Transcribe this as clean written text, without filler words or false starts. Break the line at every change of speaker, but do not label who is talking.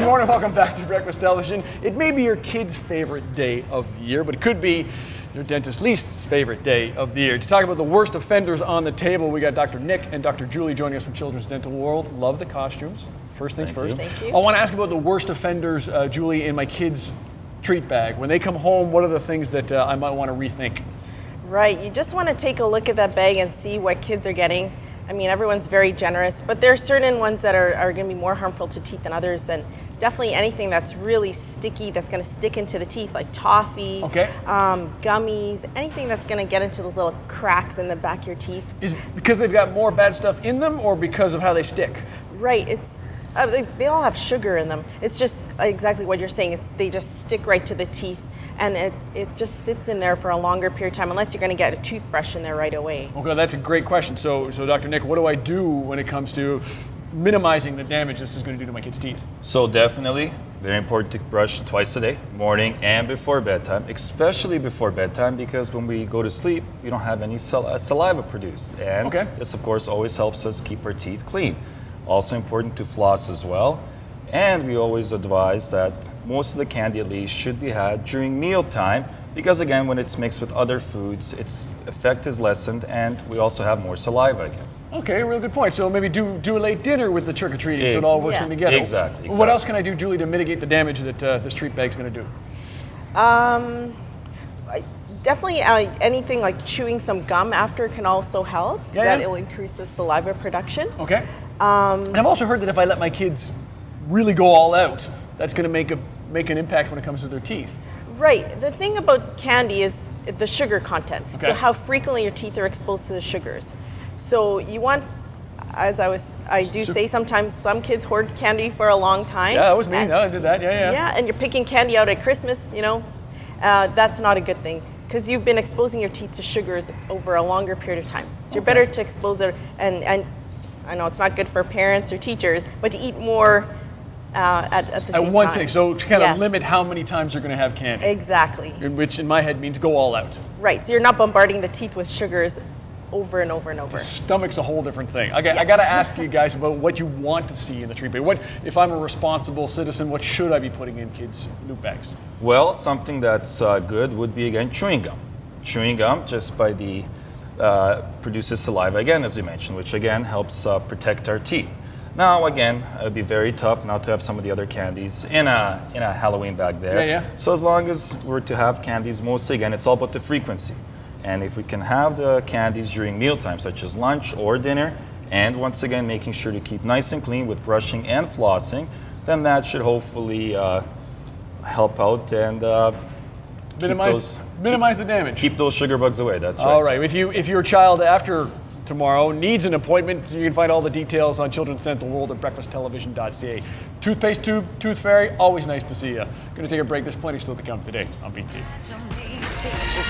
morning, welcome back to Breakfast Television. It may be your kid's favorite day of the year, but it could be your dentist's least's favorite day of the year. To talk about the worst offenders on the table, we got Dr. Nick and Dr. Julie joining us from Children's Dental World. Love the costumes. First things first.
Thank you.
I want to ask about the worst offenders, Julie, in my kid's treat bag. When they come home, what are the things that I might want to rethink?
Right, you just want to take a look at that bag and see what kids are getting. I mean, everyone's very generous, but there are certain ones that are going to be more harmful to teeth than others, and definitely anything that's really sticky, that's going to stick into the teeth, like toffee, gummies, anything that's going to get into those little cracks in the back of your teeth.
Is it because they've got more bad stuff in them, or because of how they stick?
Right, it's they all have sugar in them. It's just exactly what you're saying. They just stick right to the teeth, and it just sits in there for a longer period of time, unless you're going to get a toothbrush in there right away.
Okay, that's a great question. So Dr. Nick, what do I do when it comes to minimizing the damage this is going to do to my kid's teeth?
So definitely, very important to brush twice a day, morning and before bedtime, especially before bedtime, because when we go to sleep, we don't have any saliva produced. And this, of course, always helps us keep our teeth clean. Also important to floss as well. And we always advise that most of the candy at least should be had during mealtime, because again, when it's mixed with other foods, its effect is lessened and we also have more saliva again.
Okay, real good point. So maybe do a late dinner with the trick-or-treating so it all works in together.
Exactly.
What else can I do, Julie, to mitigate the damage that this treat bag's going to do?
Definitely anything like chewing some gum after can also help. It will increase the saliva production.
Okay. And I've also heard that if I let my kids really go all out, that's going to make an impact when it comes to their teeth.
Right. The thing about candy is the sugar content. So how frequently your teeth are exposed to the sugars. So you want, as I do say sometimes, some kids hoard candy for a long time.
Yeah, that was me. I did that. Yeah.
Yeah, and you're picking candy out at Christmas, that's not a good thing, because you've been exposing your teeth to sugars over a longer period of time. So you're better to expose it, and I know it's not good for parents or teachers, but to eat more at the same time.
At one sitting, so to kind of limit how many times you're going to have candy.
Exactly.
Which in my head means go all out.
Right, so you're not bombarding the teeth with sugars over and over and over.
The stomach's a whole different thing. Okay, I got to ask you guys about what you want to see in the treat bag. What, if I'm a responsible citizen, what should I be putting in kids' loot bags?
Well, something that's good would be, again, chewing gum. Chewing gum, just by the produces saliva again, as we mentioned, which again helps protect our teeth. Now, again, it would be very tough not to have some of the other candies in a Halloween bag there. So as long as we're to have candies, mostly, again, it's all about the frequency. And if we can have the candies during mealtime, such as lunch or dinner, and once again, making sure to keep nice and clean with brushing and flossing, then that should hopefully help out and
minimize the damage.
Keep those sugar bugs away, that's right.
All right, if your child after tomorrow needs an appointment, you can find all the details on Children's Dental World at breakfasttelevision.ca. Toothpaste tube, tooth fairy, always nice to see you. Going to take a break, there's plenty still to come today on BT.